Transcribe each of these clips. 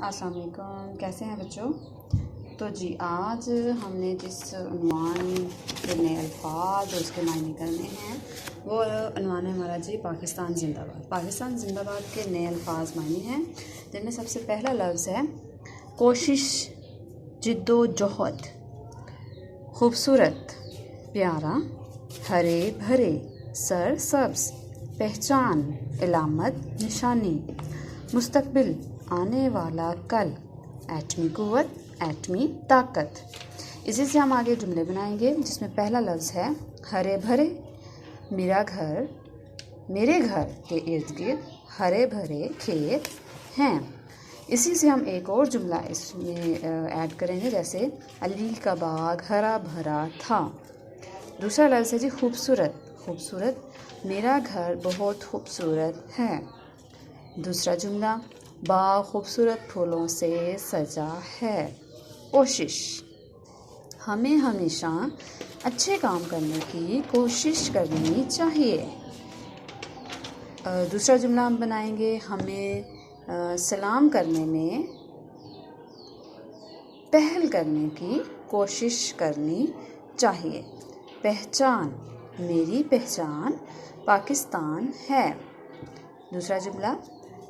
अस्सलाम वालेकुम। कैसे हैं बच्चों? तो जी आज हमने जिस उन्वान के नए अल्फाज और उसके मायने करने हैं वो उन्वान है हमारा जी पाकिस्तान जिंदाबाद। पाकिस्तान जिंदाबाद के नए अल्फाज मायने हैं जिनमें सबसे पहला लफ्ज़ है कोशिश, जिद्दोजहद, खूबसूरत, प्यारा, हरे भरे, सर सब्ज़, पहचान, इलामत, निशानी, मुस्तकबिल, आने वाला कल, एटमी कुव्वत, एटमी ताकत। इसी से हम आगे जुमले बनाएंगे जिसमें पहला लफ्ज़ है हरे भरे। मेरे घर के इर्द गिर्द हरे भरे खेत हैं। इसी से हम एक और जुमला इसमें ऐड करेंगे, जैसे अली का बाग हरा भरा था। दूसरा लफ्ज़ है जी खूबसूरत, मेरा घर बहुत खूबसूरत है। दूसरा जुमला, बाग खूबसूरत फूलों से सजा है। कोशिश, हमें हमेशा अच्छे काम करने की कोशिश करनी चाहिए। दूसरा जुमला हम बनाएंगे, हमें सलाम करने में पहल करने की कोशिश करनी चाहिए। पहचान, मेरी पहचान पाकिस्तान है। दूसरा जुमला,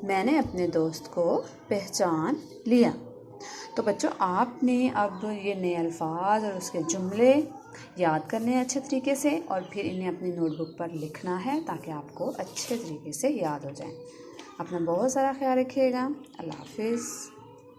मैंने अपने दोस्त को पहचान लिया। तो बच्चों आपने अब ये नए अल्फाज और उसके जुमले याद करने हैं अच्छे तरीके से और फिर इन्हें अपनी नोटबुक पर लिखना है ताकि आपको अच्छे तरीके से याद हो जाए। अपना बहुत सारा ख्याल रखिएगा। अल्लाह हाफिज़।